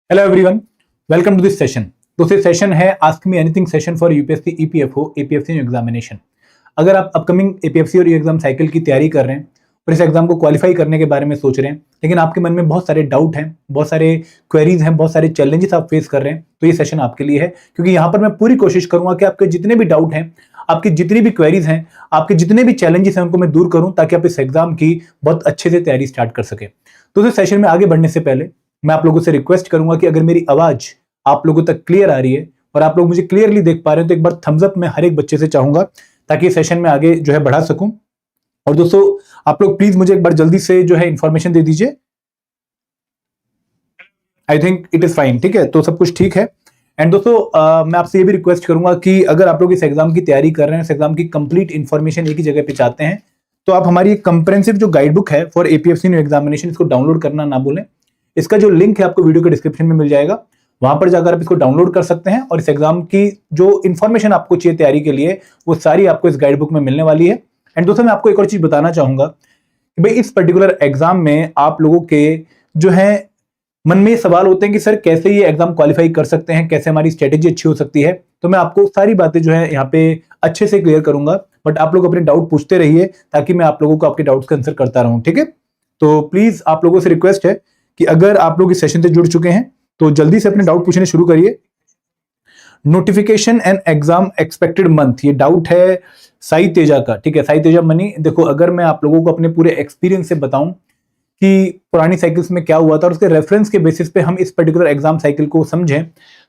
Hello everyone, welcome to this session. दूसरे session है ask me anything session for UPSC EPFO APFC examination. अगर आप upcoming APFC और exam cycle की तैयारी कर रहे हैं और इस एग्जाम को क्वालिफाई करने के बारे में सोच रहे हैं, लेकिन आपके मन में बहुत सारे डाउट हैं, बहुत सारे क्वेरीज हैं, बहुत सारे चैलेंजेस आप फेस कर रहे हैं, तो ये सेशन आपके लिए है। क्योंकि यहाँ पर मैं पूरी कोशिश करूंगा कि आपके जितने भी डाउट हैं, आपकी जितनी भी क्वेरीज हैं, आपके जितने भी चैलेंजेस हैं, उनको मैं दूर करूं ताकि आप इस एग्जाम की बहुत अच्छे से तैयारी स्टार्ट कर सके। तो इस सेशन में आगे बढ़ने से पहले मैं आप लोगों से रिक्वेस्ट करूंगा कि अगर मेरी आवाज आप लोगों तक क्लियर आ रही है और आप लोग मुझे क्लियरली देख पा रहे हैं तो एक बार थम्स अप मैं हर एक बच्चे से चाहूंगा ताकि सेशन में आगे जो है बढ़ा सकूं। और दोस्तों आप लोग प्लीज मुझे एक बार जल्दी से जो है इंफॉर्मेशन दे दीजिए। I think it is fine, ठीक है, तो सब कुछ ठीक है। एंड दोस्तों मैं आपसे ये भी रिक्वेस्ट करूंगा कि अगर आप लोग इस एग्जाम की तैयारी कर रहे हैं, इस एग्जाम की कंप्लीट इंफॉर्मेशन एक ही जगह पे चाहते हैं, तो आप हमारी एक कंप्रेहेंसिव जो गाइड बुक है फॉर एपीएफसी न्यू एग्जामिनेशन, इसको डाउनलोड करना ना भूलें। इसका जो लिंक है आपको वीडियो के डिस्क्रिप्शन में मिल जाएगा, वहां पर जाकर आप इसको डाउनलोड कर सकते हैं और इस एग्जाम की जो इन्फॉर्मेशन आपको चाहिए तैयारी के लिए वो सारी आपको इस गाइड बुक में मिलने वाली है। एंड दोस्तों मैं आपको एक और चीज बताना चाहूंगा कि भाई इस पर्टिकुलर एग्जाम में आप लोगों के जो है मन में ये सवाल होते हैं कि सर कैसे ये एग्जाम क्वालिफाई कर सकते हैं, कैसे हमारी स्ट्रेटेजी अच्छी हो सकती है। तो मैं आपको सारी बातें जो है यहाँ पे अच्छे से क्लियर करूंगा, बट आप लोग अपने डाउट पूछते रहिए ताकि मैं आप लोगों को आपके डाउट्स का आंसर करता रहूं, ठीक है। तो प्लीज आप लोगों से रिक्वेस्ट है कि अगर आप लोग इस सेशन से जुड़ चुके हैं तो जल्दी से अपने डाउट पूछने शुरू करिए। Notification and exam expected month, ये डाउट है साई तेजा का, ठीक है। साई तेजा मनी, देखो अगर मैं आप लोगों को अपने पूरे एक्सपीरियंस से बताऊं कि पुरानी साइकिल्स में क्या हुआ था और उसके रेफरेंस के बेसिस पे हम इस पर्टिकुलर एग्जाम साइकिल को समझें,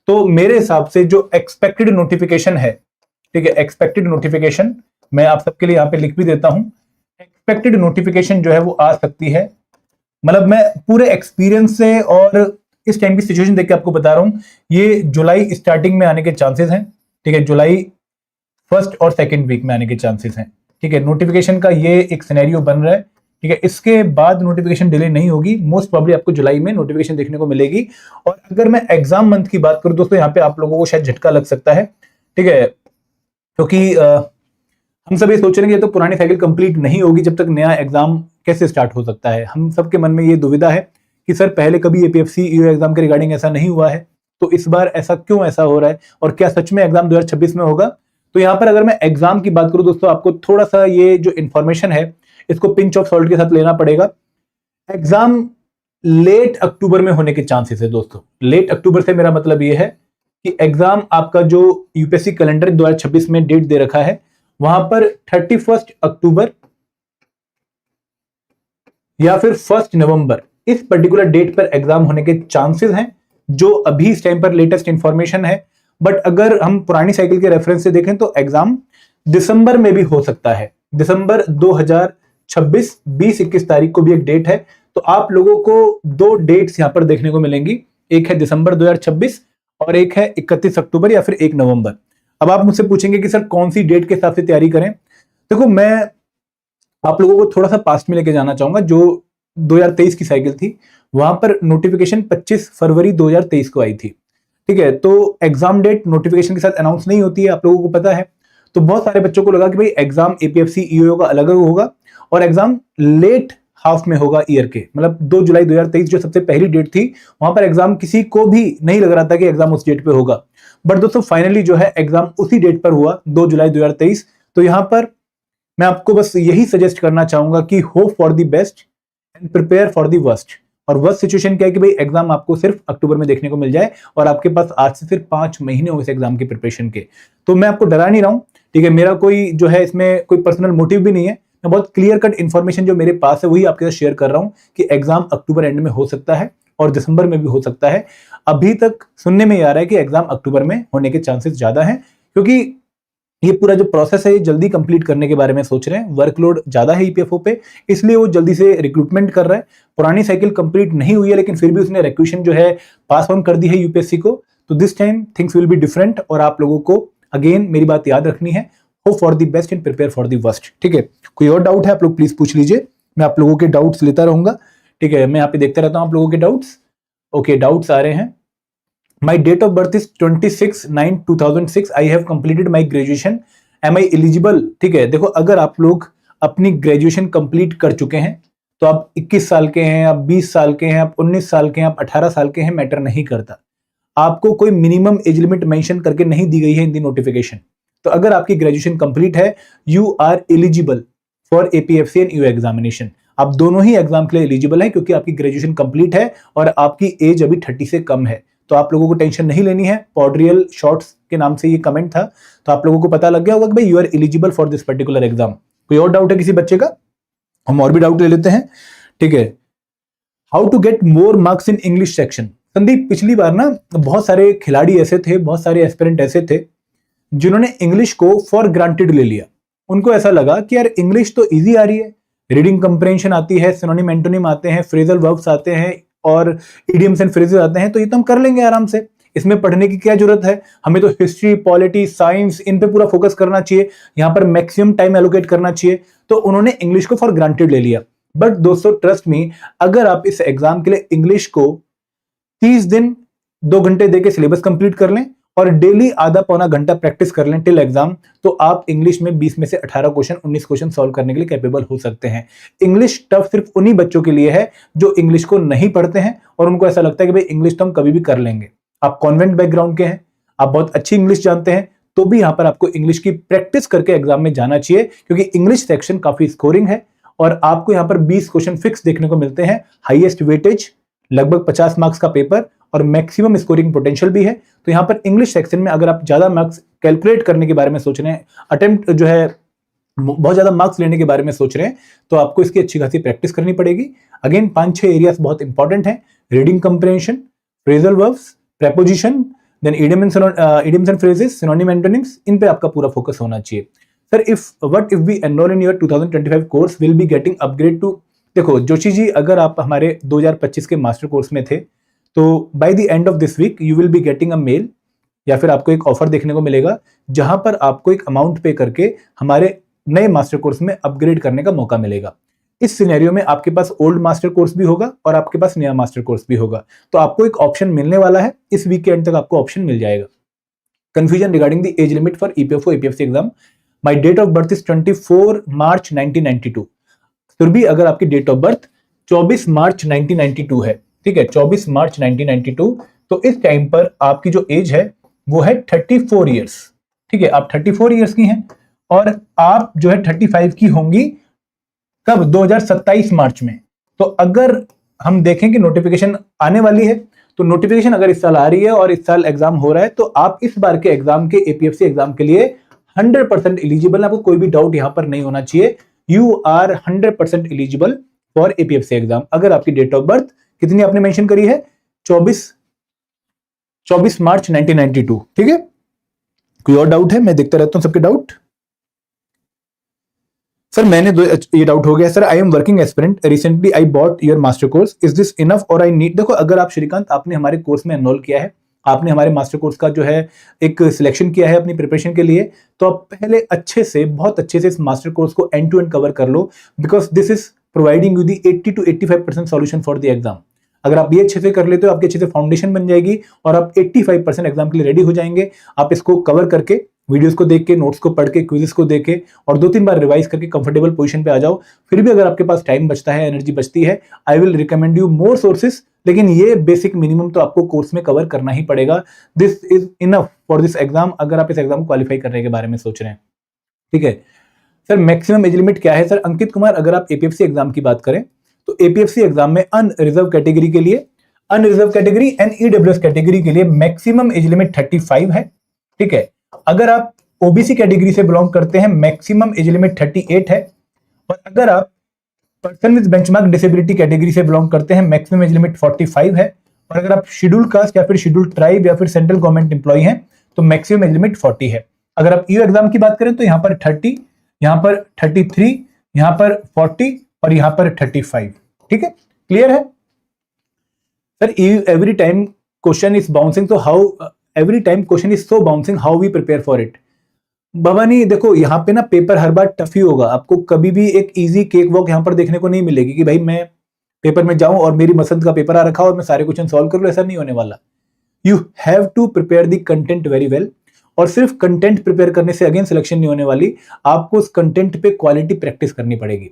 तो मेरे हिसाब से जो एक्सपेक्टेड नोटिफिकेशन है, ठीक है, एक्सपेक्टेड नोटिफिकेशन मैं आप सबके लिए यहाँ पे लिख भी देता हूं। एक्सपेक्टेड नोटिफिकेशन जो है वो आ सकती है, मतलब मैं पूरे एक्सपीरियंस से और इस टाइम की सिचुएशन देख के आपको बता रहा हूं, ये जुलाई स्टार्टिंग में आने के चांसेस हैं, ठीक है, जुलाई फर्स्ट और सेकंड वीक में आने के चांसेस हैं, ठीक है। नोटिफिकेशन का ये एक सिनेरियो बन रहा है, ठीक है। इसके बाद नोटिफिकेशन डिले नहीं होगी, मोस्ट प्रॉब्ली आपको जुलाई में नोटिफिकेशन देखने को मिलेगी। और अगर मैं एग्जाम मंथ की बात करूं दोस्तों, यहाँ पे आप लोगों को शायद झटका लग सकता है, ठीक है, क्योंकि हम सब ये सोच रहे हैं कि तो पुरानी साइकिल कंप्लीट नहीं होगी जब तक नया एग्जाम कैसे स्टार्ट हो सकता है। हम सबके मन में ये दुविधा है कि सर पहले कभी एपीएफसी ईओ एग्जाम के रिगार्डिंग ऐसा नहीं हुआ है, तो इस बार ऐसा क्यों ऐसा हो रहा है और क्या सच में एग्जाम 2026 में होगा। तो यहाँ पर अगर मैं एग्जाम की बात करूं दोस्तों, आपको थोड़ा सा ये जो इन्फॉर्मेशन है इसको पिंच ऑफ सॉल्ट के साथ लेना पड़ेगा। एग्जाम लेट अक्टूबर में होने के चांसेस है दोस्तों। लेट अक्टूबर से मेरा मतलब ये है कि एग्जाम आपका जो यूपीएससी कैलेंडर 2026 में डेट दे रखा है, वहां पर 31 अक्टूबर या फिर 1 नवंबर, इस पर्टिकुलर डेट पर एग्जाम होने के चांसेस हैं, जो अभी इस टाइम पर लेटेस्ट इंफॉर्मेशन है। बट अगर हम पुरानी साइकिल के रेफरेंस से देखें तो एग्जाम दिसंबर में भी हो सकता है। दिसंबर 2026 20-21 तारीख को भी एक डेट है, तो आप लोगों को दो डेट्स यहां पर देखने को मिलेंगी, एक है दिसंबर 2026 और एक है 31 अक्टूबर या फिर 1 नवंबर। अब आप मुझसे पूछेंगे कि सर कौन सी डेट के हिसाब से तैयारी करें। देखो मैं आप लोगों को थोड़ा सा पास्ट में लेके जाना चाहूंगा। जो 2023 की साइकिल थी वहां पर नोटिफिकेशन 25 फरवरी 2023 को आई थी, ठीक है। तो एग्जाम डेट नोटिफिकेशन के साथ अनाउंस नहीं होती है, आप लोगों को पता है। तो बहुत सारे बच्चों को लगा कि भाई एग्जाम एपीएफसी ईओ का अलग अलग होगा और एग्जाम लेट हाफ में होगा ईयर के, मतलब 2 जुलाई 2023 जो सबसे पहली डेट थी, वहां पर एग्जाम किसी को भी नहीं लग रहा था कि एग्जाम उस डेट पे होगा। बट दोस्तों फाइनली जो है एग्जाम उसी डेट पर हुआ, 2 जुलाई 2023। तो यहां पर मैं आपको बस यही सजेस्ट करना चाहूंगा कि hope for the best and prepare for the worst. और वर्स्ट सिचुएशन क्या है कि भाई एग्जाम आपको सिर्फ अक्टूबर में देखने को मिल जाए और आपके पास आज से सिर्फ 5 महीने हो इस एग्जाम की प्रिपरेशन के। तो मैं आपको डरा नहीं रहा हूं, ठीक है, मेरा कोई जो है इसमें कोई पर्सनल मोटिव भी नहीं है। मैं बहुत क्लियर कट इन्फॉर्मेशन जो मेरे पास है वही आपके साथ शेयर कर रहा हूं कि एग्जाम अक्टूबर एंड में हो सकता है और दिसंबर में भी हो सकता है। अभी तक सुनने में आ रहा है कि एग्जाम अक्टूबर में होने के चांसेस ज्यादा हैं, क्योंकि ये पूरा जो प्रोसेस है ये जल्दी कंप्लीट करने के बारे में सोच रहे हैं। वर्कलोड ज्यादा है ईपीएफओ पे, इसलिए वो जल्दी से रिक्रूटमेंट कर रहा है। पुरानी साइकिल कंप्लीट नहीं हुई है लेकिन फिर भी उसने रिक्वेशन जो है पास ऑन कर दी है यूपीएससी को। तो this time things will be different और आप लोगों को अगेन मेरी बात याद रखनी है, hope for the best and prepare for the worst, ठीक है। कोई और डाउट है आप लोग प्लीज पूछ लीजिए, मैं आप लोगों के डाउट्स लेता रहूंगा, ठीक है। मैं यहाँ पे देखता रहता हूँ आप लोगों के डाउट्स। ओके, डाउट्स आ रहे हैं। My date of birth is 26/9/2006. I have completed my graduation. Am I eligible? ठीक है, देखो अगर आप लोग अपनी ग्रेजुएशन कंप्लीट कर चुके हैं तो आप 21 साल के हैं, आप 20 साल के हैं, आप 19 साल के हैं, आप 18 साल के हैं, मैटर नहीं करता। आपको कोई मिनिमम एज लिमिट मेंशन करके नहीं दी गई है इन दी नोटिफिकेशन। तो अगर आपकी ग्रेजुएशन कंप्लीट है, you are eligible for APFC and you examination. आप दोनों ही एग्जाम के लिए एलिजिबल हैं क्योंकि आपकी ग्रेजुएशन कंप्लीट है और आपकी एज अभी 30 से कम है। तो आप लोगों को टेंशन नहीं लेनी है। पॉडरियल शॉर्ट्स के नाम से ये कमेंट था, तो आप लोगों को पता लग गया होगा कि भाई you are eligible for this particular exam. कोई और डाउट है किसी बच्चे का? हम और भी डाउट ले लेते हैं, ठीक है। How to get more marks in English section. Sandeep, पिछली बार ना बहुत सारे खिलाड़ी ऐसे थे, बहुत सारे एस्पिरेंट ऐसे थे जिन्होंने इंग्लिश को फॉर ग्रांटेड ले लिया। उनको ऐसा लगा कि यार इंग्लिश तो इजी आ रही है, रीडिंग कंप्रेंशन आती है, सिनोनिम एंटोनिम आते हैं, फ्रेजल वर्ब्स आते हैं और इडियम्स एंड फ्रेजेस आते हैं, तो ये तो हम कर लेंगे आराम से, इसमें पढ़ने की क्या जरूरत है। हमें तो हिस्ट्री, पॉलिटी, साइंस, इन पे पूरा फोकस करना चाहिए, यहाँ पर मैक्सिमम टाइम एलोकेट करना चाहिए। तो उन्होंने इंग्लिश को फॉर ग्रांटेड ले लिया। बट दोस्तों ट्रस्ट मी, अगर आप इस एग्जाम के लिए इंग्लिश को 30 दिन 2 घंटे देके सिलेबस कंप्लीट कर लें और डेली आधा पौना घंटा प्रैक्टिस कर लें टिल एग्जाम, तो आप इंग्लिश में 20 में से 18 क्वेश्चन, 19 क्वेश्चन सॉल्व करने के लिए कैपेबल हो सकते हैं। इंग्लिश टफ सिर्फ उन्हीं बच्चों के लिए है जो इंग्लिश को नहीं पढ़ते हैं और उनको ऐसा लगता है कि भाई इंग्लिश तो हम कभी भी कर लेंगे। आप कॉन्वेंट बैकग्राउंड के हैं, आप बहुत अच्छी इंग्लिश जानते हैं, तो भी यहां पर आपको इंग्लिश की प्रैक्टिस करके एग्जाम में जाना चाहिए, क्योंकि इंग्लिश सेक्शन काफी स्कोरिंग है और आपको यहां पर 20 क्वेश्चन फिक्स देखने को मिलते हैं, हाईएस्ट वेटेज, लगभग 50 मार्क्स का पेपर और मैक्सिमम स्कोरिंग पोटेंशियल भी है। तो यहां पर इंग्लिश सेक्शन में अगर आप ज्यादा मार्क्स कैलकुलेट करने के बारे में सोच रहे हैं, अटेम्प्ट जो है बहुत ज्यादा मार्क्स लेने के बारे में सोच रहे हैं, तो आपको इसकी अच्छी खासी प्रैक्टिस करनी पड़ेगी। अगेन 5-6 एरियाज बहुत इंपॉर्टेंट हैं, reading comprehension, phrasal verbs, preposition, then idioms and phrases, synonym antonyms, इन पे आपका पूरा फोकस होना चाहिए। Sir what if we enrol in your 2025 course will be getting upgrade too. देखो जोशी जी, अगर आप हमारे 2025 के मास्टर कोर्स में थे तो by the end of this week you will be getting a mail, या फिर आपको एक ऑफर देखने को मिलेगा जहां पर आपको एक अमाउंट पे करके हमारे नए मास्टर कोर्स में अपग्रेड करने का मौका मिलेगा। इस सिनेरियो में आपके पास ओल्ड मास्टर कोर्स भी होगा और आपके पास नया मास्टर कोर्स भी होगा, तो आपको एक ऑप्शन मिलने वाला है। इस वीक के एंड तक आपको ऑप्शन मिल जाएगा। Confusion regarding the age limit for EPFO APFC exam, my date of birth is 24 March 1992। Surabhi, अगर आपकी डेट ऑफ बर्थ 24 मार्च 1992 है, ठीक है, 24 मार्च 1992, तो इस टाइम पर आपकी जो एज है वो है 34 ईयर्स, ठीक है, आप 34 ईयर्स की हैं और आप जो है 35 की होंगी कब? 2027 मार्च में। तो अगर हम देखें कि नोटिफिकेशन आने वाली है, तो नोटिफिकेशन अगर इस साल आ रही है और इस साल एग्जाम हो रहा है, तो आप इस बार के एग्जाम के एपीएफसी एग्जाम के लिए 100% एलिजिबल है। आपको कोई भी डाउट यहां पर नहीं होना चाहिए। You are 100% eligible for APFC exam. अगर आपकी डेट ऑफ बर्थ कितनी आपने मेंशन करी है? 24 मार्च 1992, ठीक है। कोई और डाउट है? मैं देखता रहता हूं सबके डाउट। सर मैंने ये डाउट हो गया। Sir I am working aspirant, recently I bought your master course, is this enough और आई नीड। देखो, अगर आप श्रीकांत आपने हमारे कोर्स में एनरोल किया है, आपने हमारे मास्टर कोर्स का जो है एक सिलेक्शन किया है अपनी प्रिपरेशन के लिए, तो आप पहले अच्छे से, बहुत अच्छे से इस मास्टर कोर्स को एंड टू एंड कवर कर लो, because this is providing you the 80 to 85% solution for the exam. अगर आप ये अच्छे से कर लेते हो, आपकी अच्छे से फाउंडेशन बन जाएगी और आप 85% एग्जाम के लिए रेडी हो जाएंगे। आप इसको कवर करके, वीडियोस को देख के, नोट्स को पढ़ के, क्विज़ेस को देख के और 2-3 बार रिवाइज करके कंफर्टेबल पोजीशन पे आ जाओ। फिर भी अगर आपके पास टाइम बचता है, एनर्जी बचती है, I will recommend you more sources, लेकिन ये बेसिक मिनिमम तो आपको कोर्स में कवर करना ही पड़ेगा। This is enough for this exam, अगर आप इस एग्जाम को क्वालिफाई करने के बारे में सोच रहे हैं, ठीक है। सर मैक्सिमम एज लिमिट क्या है? सर अंकित कुमार, अगर आप एपीएफसी एग्जाम की बात करें तो एपीएफसी एग्जाम में अनरिजर्व कैटेगरी के लिए, unreserve category and EWS category के लिए मैक्सिमम एज लिमिट 35 है, ठीक है। अगर आप ओबीसी कैटेगरी से बिलोंग करते हैं, मैक्सिमम एज लिमिट 38 है, और अगर आप person with benchmark disability category से बिलोंग करते हैं, मैक्सिमम एज लिमिट 45 है, और अगर आप शेड्यूल कास्ट या फिर शेड्यूल ट्राइब या फिर सेंट्रल गवर्नमेंट एम्प्लॉय हैं तो मैक्सिमम एज लिमिट 40 है। अगर आप ईयू एग्जाम की बात करें तो यहाँ पर 30, यहाँ पर 33, यहाँ पर 40 और यहाँ पर 35, ठीक है। क्लियर है? Sir every time question is bouncing, तो how every time question is so bouncing, how we prepare for it? Bhavani देखो, यहाँ पे ना पेपर हर बार टफ ही होगा, आपको कभी भी एक इजी केक वॉक यहाँ पर देखने को नहीं मिलेगी कि भाई मैं पेपर में जाऊं और मेरी पसंद का पेपर आ रखा और मैं सारे क्वेश्चन सॉल्व कर लूं, ऐसा नहीं होने वाला। You have to prepare the content very well, और सिर्फ कंटेंट प्रिपेयर करने से अगेन सिलेक्शन नहीं होने वाली, आपको उस कंटेंट पे क्वालिटी प्रैक्टिस करनी पड़ेगी।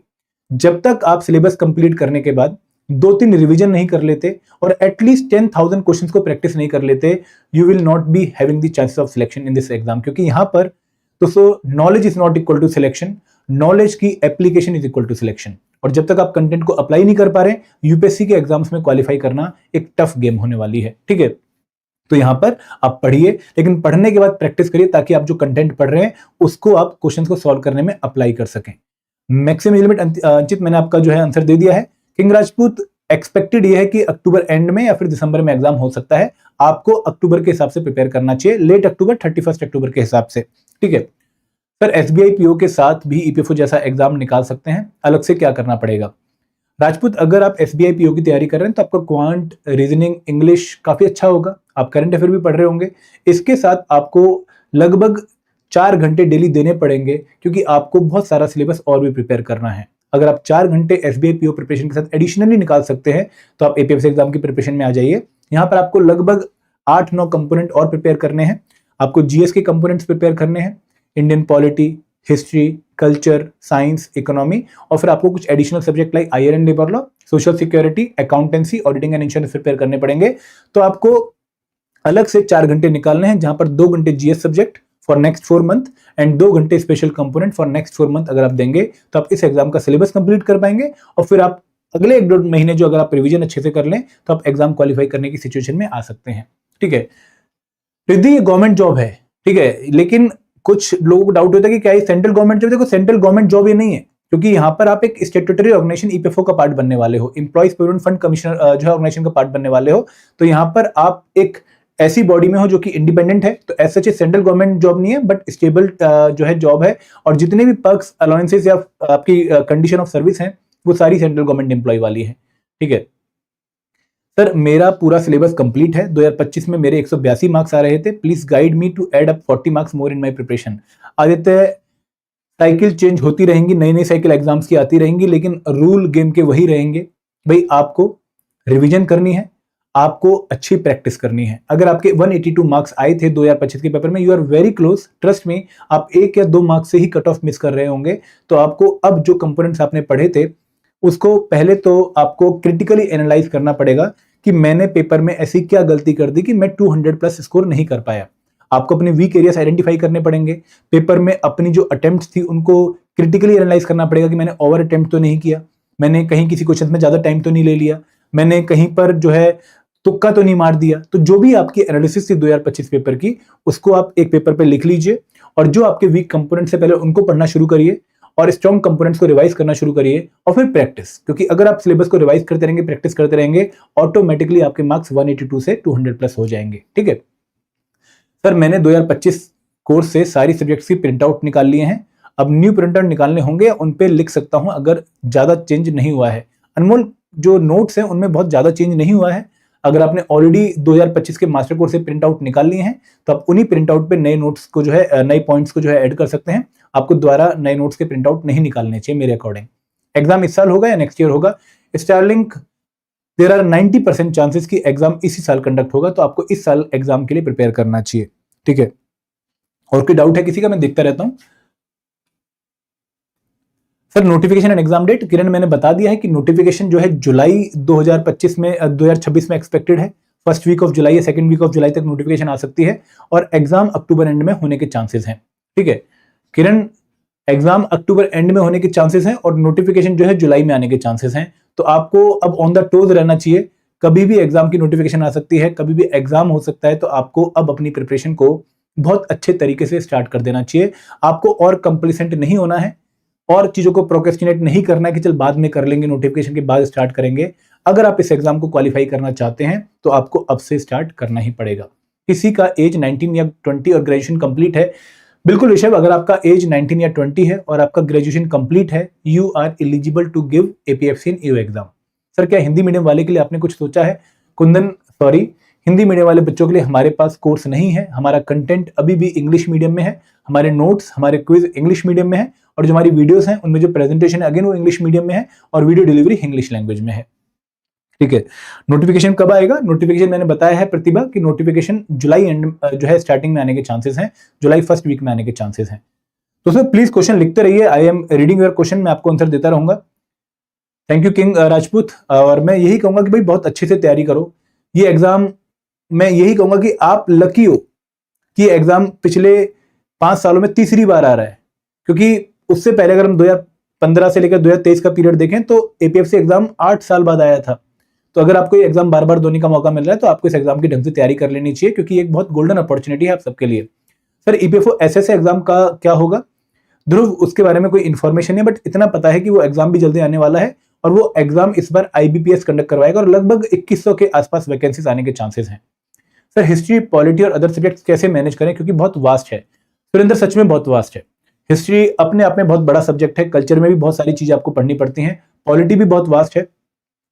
जब तक आप सिलेबस कंप्लीट करने के बाद 2-3 रिवीजन नहीं कर लेते और एटलीस्ट 10,000 क्वेश्चंस को प्रैक्टिस नहीं कर लेते, you will not be having the chances of selection in this exam. क्योंकि यहां पर दोस्तों knowledge is not equal to selection, knowledge की application is equal to selection. और जब तक आप कंटेंट को अप्लाई नहीं कर पा रहे, यूपीएससी के एग्जाम्स में क्वालिफाई करना एक टफ गेम होने वाली है, ठीक है। तो यहां पर आप पढ़िए, लेकिन पढ़ने के बाद प्रैक्टिस करिए ताकि आप जो कंटेंट पढ़ रहे हैं उसको आप क्वेश्चन को सॉल्व करने में अप्लाई कर सकें। मैक्सिमम लिमिट अंचित मैंने आपका जो है आंसर दे दिया है। किंग राजपूत एक्सपेक्टेड ये है कि अक्टूबर एंड में या फिर दिसंबर में एग्जाम हो सकता है। आपको अक्टूबर के हिसाब से प्रिपेयर करना चाहिए, लेट अक्टूबर 31 अक्टूबर के हिसाब से, ठीक है। सर एसबीआई पीओ के साथ भी ईपीएफओ जैसा एग्जाम निकाल सकते हैं, अलग से क्या करना पड़ेगा? राजपूत, अगर आप एसबीआई पीओ की तैयारी कर रहे हैं तो आपका क्वांट, रीजनिंग, इंग्लिश काफी अच्छा होगा, आप करंट अफेयर भी पढ़ रहे होंगे। इसके साथ आपको लगभग 4 घंटे डेली देने पड़ेंगे, क्योंकि आपको बहुत सारा सिलेबस और भी प्रिपेयर करना है। अगर आप 4 घंटे एसबीआई पीओ प्रिपरेशन के साथ एडिशनली निकाल सकते हैं तो आप एपीएफसी एग्जाम की प्रिपरेशन में आ जाइए। यहाँ पर आपको लगभग 8-9 कंपोनेंट और प्रिपेयर करने हैं। आपको जीएस के कंपोनेंट्स प्रिपेयर करने हैं, Indian polity, history, culture, science, economy, और फिर आपको कुछ additional subject like IR and labour law, social security, accountancy, auditing and insurance prepare करने पड़ेंगे। तो आपको अलग से 4 घंटे निकालने हैं, जहां पर 2 घंटे GS subject for next 4 month and 2 घंटे special component for next 4 month. अगर आप देंगे तो आप इस एग्जाम का सिलेबस कंप्लीट कर पाएंगे, और फिर आप अगले 1-2 महीने जो अगर आप रिवीजन अच्छे से कर लें तो आप एग्जाम क्वालिफाई करने की सिचुएशन में आ सकते हैं, ठीक है। रिद्धि, ये गवर्नमेंट जॉब है, ठीक है, लेकिन कुछ लोगों को डाउट होता है कि क्या ये सेंट्रल गवर्नमेंट जॉब? देखो, सेंट्रल गवर्नमेंट जॉब ये नहीं है, क्योंकि यहाँ पर आप एक स्टैट्यूटरी ऑर्गेनाइजेशन ईपीएफओ का पार्ट बनने वाले हो, एम्प्लॉइज प्रोविडेंट फंड कमिश्नर जो है ऑर्गेनाइजेशन का पार्ट बनने वाले हो। तो यहाँ पर आप एक ऐसी बॉडी में हो जो कि इंडिपेंडेंट है, तो ऐसा सेंट्रल गवर्नमेंट जॉब नहीं है, बट स्टेबल जो है जॉब है, और जितने भी पर्क्स, अलाउंसेस या आपकी कंडीशन ऑफ सर्विस है वो सारी सेंट्रल गवर्नमेंट एम्प्लॉय वाली है, ठीक है। सर मेरा पूरा सिलेबस कंप्लीट है, 2025 में मेरे 182 मार्क्स आ रहे थे, please guide me to add up 40 marks more in my preparation. Aditya, cycle change होती रहेंगी, नई नई साइकिल एग्जाम्स की आती रहेंगी, लेकिन रूल गेम के वही रहेंगे भाई। आपको रिवीजन करनी है, आपको अच्छी प्रैक्टिस करनी है। अगर आपके 182 मार्क्स आए थे 2025 के पेपर में, you are very close, trust me. आप 1 या 2 मार्क्स से ही कट ऑफ मिस कर रहे होंगे। तो आपको अब जो कंपोनेंट्स आपने पढ़े थे उसको पहले तो आपको क्रिटिकली एनालाइज करना पड़ेगा कि मैंने पेपर में ऐसी क्या गलती कर दी कि मैं 200 प्लस स्कोर नहीं कर पाया। आपको अपने वीक एरियाज आइडेंटिफाई करने पड़ेंगे। पेपर में अपनी जो अटेम्प्ट्स थी उनको क्रिटिकली एनालाइज करना पड़ेगा कि मैंने ओवर अटेम्प्ट तो नहीं किया, मैंने कहीं किसी क्वेश्चन में ज्यादा टाइम तो नहीं ले लिया, मैंने कहीं पर जो है तुक्का तो नहीं मार दिया। तो जो भी आपकी एनालिसिस थी 2025 पेपर की, उसको आप एक पेपर पे लिख लीजिए, और जो आपके वीक कंपोनेंट्स से पहले उनको पढ़ना शुरू करिए, और स्ट्रॉन्ग कंपोनेंट्स को रिवाइज करना शुरू करिए, और फिर प्रैक्टिस। क्योंकि अगर आप सिलेबस को रिवाइज करते रहेंगे, प्रैक्टिस करते रहेंगे, ऑटोमेटिकली आपके मार्क्स 182 से 200 प्लस हो जाएंगे, ठीक है। सर मैंने 2025 कोर्स से सारी सब्जेक्ट्स की प्रिंट आउट निकाल लिए हैं, अब न्यू प्रिंट आउट निकालने होंगे, उन पे लिख सकता हूं अगर ज्यादा चेंज नहीं हुआ है। अनमोल, जो नोट्स हैं उनमें बहुत ज्यादा चेंज नहीं हुआ है। अगर आपने ऑलरेडी 2025 के मास्टर कोर्स से प्रिंट आउट निकाल लिए हैं तो आप उन्हीं प्रिंट आउट पे नए नोट्स को जो है, नए पॉइंट्स को जो है ऐड कर सकते हैं। आपको दोबारा नए नोट्स के प्रिंट आउट नहीं निकालने चाहिए मेरे अकॉर्डिंग। एग्जाम इस साल होगा या नेक्स्ट ईयर होगा? स्टारलिंक, देयर आर 90% चांसेस कि एग्जाम इसी साल कंडक्ट होगा, तो आपको इस साल एग्जाम के लिए प्रिपेयर करना चाहिए, ठीक है। और कोई डाउट है किसी का? मैं देखता रहता हूं। Sir notification and exam date, Kiran मैंने बता दिया है कि नोटिफिकेशन जो है जुलाई 2025 में 2026 में एक्सपेक्टेड है। फर्स्ट वीक ऑफ जुलाई या सेकंड वीक ऑफ जुलाई तक नोटिफिकेशन आ सकती है, और एग्जाम अक्टूबर एंड में होने के चांसेस हैं, ठीक है। किरण, एग्जाम अक्टूबर एंड में होने के चांसेस हैं और नोटिफिकेशन जो है जुलाई में आने के चांसेस हैं। तो आपको अब ऑन द टोज रहना चाहिए। कभी भी एग्जाम की नोटिफिकेशन आ सकती है, कभी भी एग्जाम हो सकता है, तो आपको अब अपनी प्रिपरेशन को बहुत अच्छे तरीके से स्टार्ट कर देना चाहिए। आपको और कंप्लीसेंट नहीं होना है, और चीजों को प्रोक्रेस्टिनेट नहीं करना है कि चल बाद में कर लेंगे, नोटिफिकेशन के बाद स्टार्ट करेंगे। अगर आप इस एग्जाम को क्वालिफाई करना चाहते हैं तो आपको अब से स्टार्ट करना ही पड़ेगा। किसी का एज 19 या 20 और ग्रेजुएशन कंप्लीट है, बिल्कुल ऋषभ, अगर आपका एज 19 या 20 है और आपका ग्रेजुएशन कंप्लीट है, you are eligible to give APFC in EO exam. Sir क्या हिंदी मीडियम वाले के लिए आपने कुछ सोचा है? कुंदन, सॉरी, हिंदी मीडियम वाले बच्चों के लिए हमारे पास कोर्स नहीं है। हमारा कंटेंट अभी भी इंग्लिश मीडियम में है, हमारे नोट्स, हमारे क्विज इंग्लिश मीडियम में है, और जो हमारी वीडियोस हैं उनमें जो प्रेजेंटेशन है अगेन वो इंग्लिश मीडियम में है, और वीडियो डिलीवरी इंग्लिश लैंग्वेज में है, ठीक है। नोटिफिकेशन कब आएगा? नोटिफिकेशन मैंने बताया है प्रतिभा कि नोटिफिकेशन जुलाई एंड जो है स्टार्टिंग में आने के चांसेस हैं, जुलाई फर्स्ट वीक में आने के चांसेस हैं। तो सर प्लीज क्वेश्चन लिखते रहिए, I am reading your question, मैं आपको आंसर देता रहूंगा। Thank you king Rajput. और मैं यही कहूंगा कि भाई बहुत अच्छे से तैयारी करो ये एग्जाम। मैं यही कहूंगा कि आप लकी हो कि एग्जाम पिछले 5 सालों में तीसरी बार आ रहा है, क्योंकि उससे पहले अगर हम 2015 से लेकर 2023 का पीरियड देखें तो एपीएफसी एग्जाम 8 साल बाद आया था। तो अगर आपको ये एग्जाम बार बार देने का मौका मिल रहा है तो आपको इस एग्जाम की ढंग से तैयारी कर लेनी चाहिए, क्योंकि एक बहुत गोल्डन अपॉर्चुनिटी है आप सबके लिए। सर ईपीएफओ एसएसए एग्जाम का क्या होगा ध्रुव, उसके बारे में कोई इन्फॉर्मेशन नहीं, बट इतना पता है कि वो एग्जाम भी जल्दी आने वाला है और वो एग्जाम इस बार आईबीपीएस कंडक्ट करवाएगा और लगभग 2100 के आसपास वैकेंसीज आने के चांसेस हैं। सर हिस्ट्री, पॉलिटी और अदर सब्जेक्ट्स कैसे मैनेज करें, क्योंकि बहुत वास्ट है सुरेंद्र, सच में बहुत वास्ट है। हिस्ट्री अपने आप में बहुत बड़ा सब्जेक्ट है, कल्चर में भी बहुत सारी चीजें आपको पढ़नी पड़ती हैं, पॉलिटी भी बहुत वास्ट है।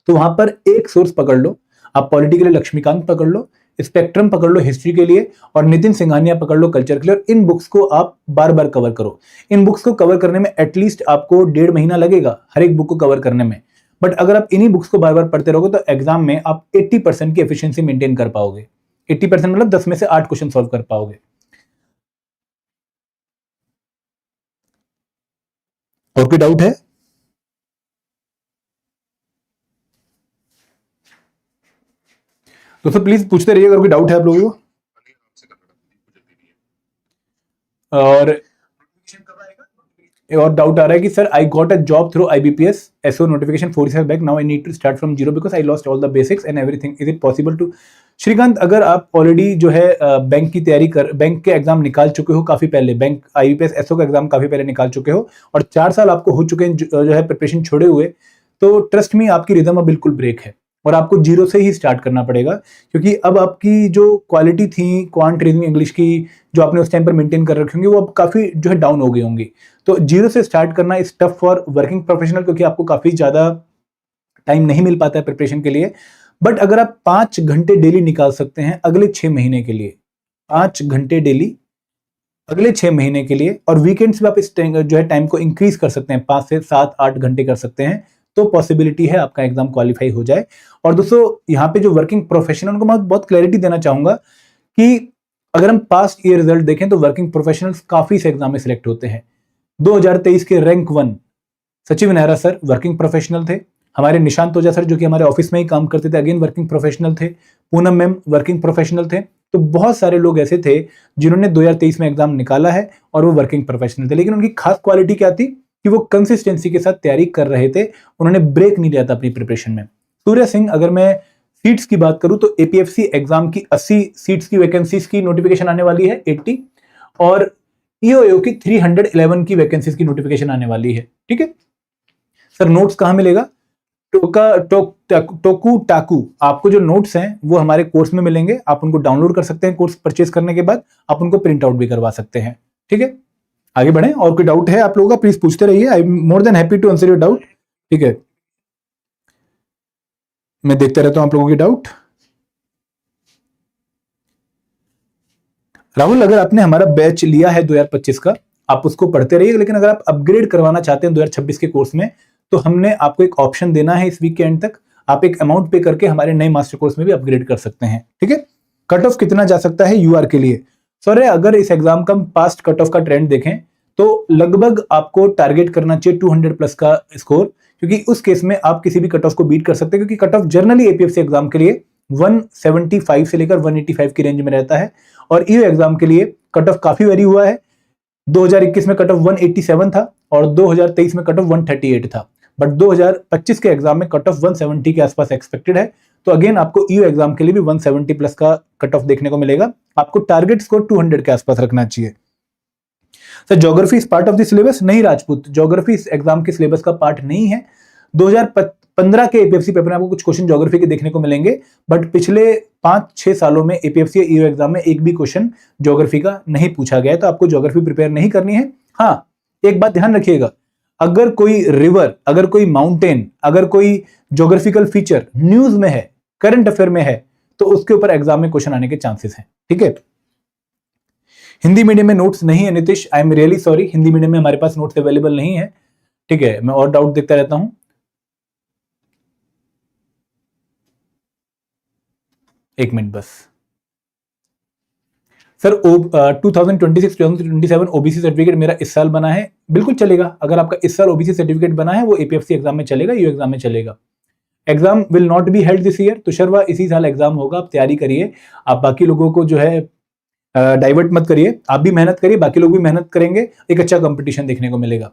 तो वहां पर एक सोर्स पकड़ लो, आप पॉलिटी के लिए लक्ष्मीकांत पकड़ लो, स्पेक्ट्रम पकड़ लो हिस्ट्री के लिए, और नितिन सिंघानिया पकड़ लो कल्चर के लिए, और इन बुक्स को आप बार बार कवर करो। इन बुक्स को कवर करने में एटलीस्ट आपको 1.5 महीना लगेगा हर एक बुक को कवर करने में, बट अगर आप इन्हीं बुक्स को बार बार पढ़ते रहोगे तो एग्जाम में आप 80% की एफिशिएंसी मेंटेन कर पाओगे। 80% मतलब 10 में से 8 क्वेश्चन सॉल्व कर पाओगे। और कोई डाउट है? दोस्तों प्लीज पूछते रहिए अगर कोई डाउट है आप लोगों को। और डाउट आ रहा है कि sir I got a job through IBPS SO notification 4 years back, now I need to start from zero because I lost all the basics and everything, is it possible to? Srikanth, अगर आप already जो है bank की तैयारी कर, bank के exam निकाल चुके हो काफी पहले, बैंक आईबीपीएस एसओ का एग्जाम काफी पहले निकाल चुके हो और 4 साल आपको हो चुके हैं जो है प्रिपरेशन छोड़े हुए, तो ट्रस्ट मी आपकी रिदम अब बिल्कुल ब्रेक है और आपको जीरो से ही स्टार्ट करना पड़ेगा, क्योंकि अब आपकी जो क्वालिटी थी क्वांट रीजनिंग इंग्लिश की जो आपने उस टाइम पर मेंटेन कर रखी होंगी वो अब काफी जो है डाउन हो गई होंगी। तो जीरो से स्टार्ट करना is tough for working professional, क्योंकि आपको काफी ज्यादा टाइम नहीं मिल पाता है प्रिपरेशन के लिए। बट अगर आप 5 घंटे डेली निकाल सकते हैं अगले 6 महीने के लिए, 5 घंटे डेली अगले 6 महीने के लिए, और वीकेंड्स में आप इस जो है टाइम को इंक्रीज कर सकते हैं, 5 से 7 8 घंटे कर सकते हैं, तो पॉसिबिलिटी है आपका एग्जाम क्वालिफाई हो जाए। और दोस्तों यहाँ पे जो वर्किंग प्रोफेशनल, उनको मैं बहुत क्लैरिटी देना चाहूंगा कि अगर हम पास्ट ईयर रिजल्ट देखें तो वर्किंग प्रोफेशनल्स काफी से एग्जाम में सिलेक्ट होते हैं। 2023 के रैंक 1 सचिव नेहरा सर वर्किंग प्रोफेशनल थे, हमारे निशांत ओझा सर जो कि हमारे ऑफिस में ही काम करते थे अगेन वर्किंग प्रोफेशनल थे, पूनम मैम वर्किंग प्रोफेशनल थे। तो बहुत सारे लोग ऐसे थे जिन्होंने 2023 में एग्जाम निकाला है और वो वर्किंग प्रोफेशनल थे, लेकिन उनकी खास क्वालिटी क्या थी कि वो कंसिस्टेंसी के साथ तैयारी कर रहे थे, उन्होंने ब्रेक नहीं लिया था अपनी प्रिपरेशन में। सूर्य सिंह, अगर मैं सीट्स की बात करूं तो एपीएफसी एग्जाम की 80 सीट्स की वैकेंसीज की नोटिफिकेशन आने वाली है 80, और ईओएओ की 311 की वैकेंसीज की नोटिफिकेशन आने वाली है। ठीक है सर, नोट्स कहां मिलेगा? टोकू टाकू, आपको जो नोट्स हैं वो हमारे कोर्स में मिलेंगे, आप उनको डाउनलोड कर सकते हैं, कोर्स परचेज करने के बाद आप उनको प्रिंट आउट भी करवा सकते हैं। ठीक है, आगे बढ़े। और कोई डाउट है आप लोगों का प्लीज पूछते रहिए, I am more than happy to answer your doubt. ठीक है, मैं देखते रहता हूं आप लोगों की डाउट। राहुल, अगर आपने हमारा बैच लिया है 2025 का, आप उसको पढ़ते रहिए, लेकिन अगर आप अपग्रेड करवाना चाहते हैं 2026 के कोर्स में, तो हमने आपको एक ऑप्शन देना है इस वीक के एंड तक, आप एक अमाउंट पे करके हमारे नए मास्टर कोर्स में भी अपग्रेड कर सकते हैं। ठीक है, कट ऑफ कितना जा सकता है यूआर के लिए? सर अगर इस एग्जाम का हम पास्ट कट ऑफ का ट्रेंड देखें तो लगभग आपको टारगेट करना चाहिए 200 प्लस का स्कोर, क्योंकि उस केस में आप किसी भी कट ऑफ को बीट कर सकते हैं, क्योंकि cut off generally APFC exam के लिए 175 से लेकर 185 की रेंज में रहता है, और ईओ एग्जाम के लिए कट ऑफ काफी वेरी हुआ है। 2021 में कट ऑफ 187 था और 2023 में कट ऑफ 138 था, बट 2025 के एग्जाम में कट ऑफ 170 के आसपास एक्सपेक्टेड है। तो अगेन आपको ईओ एग्जाम के लिए भी 170 प्लस का कट ऑफ देखने को मिलेगा, आपको टारगेट स्कोर 200 के आसपास रखना चाहिए। Sir geography is part of the syllabus? नहीं राजपूत, ज्योग्राफी इस एग्जाम के सिलेबस का पार्ट नहीं है। 2015 के एपीएफसी पेपर में आपको कुछ क्वेश्चन ज्योग्राफी के देखने को मिलेंगे, बट पिछले 5-6 सालों में एपीएफसी ईओ एग्जाम में एक भी क्वेश्चन ज्योग्राफी का नहीं पूछा गया है, तो आपको ज्योग्राफी प्रिपेयर नहीं करनी है। हाँ, एक बात ध्यान रखिएगा, अगर कोई रिवर, अगर कोई माउंटेन, अगर कोई ज्योग्राफिकल फीचर न्यूज में है, करंट अफेयर में है, तो उसके ऊपर एग्जाम में क्वेश्चन आने के चांसेस हैं। ठीक है, हिंदी मीडियम में नोट्स नहीं है Nitish, I am really sorry, Hindi medium में हमारे पास नोट्स अवेलेबल नहीं है। ठीक है, मैं और डाउट देखता रहता हूं, एक मिनट बस। सर 2026-2027 ओबीसी सर्टिफिकेट मेरा इस साल बना है, बिल्कुल चलेगा। अगर आपका इस साल ओबीसी सर्टिफिकेट बना है वो एपीएफसी एग्जाम में चलेगा, यू एग्जाम में चलेगा। Exam will not be held this year, तो शर्वा इसी साल एग्जाम होगा, आप तैयारी करिए। आप बाकी लोगों को जो है डाइवर्ट मत करिए, आप भी मेहनत करिए, बाकी लोग भी मेहनत करेंगे, एक अच्छा कंपटीशन देखने को मिलेगा।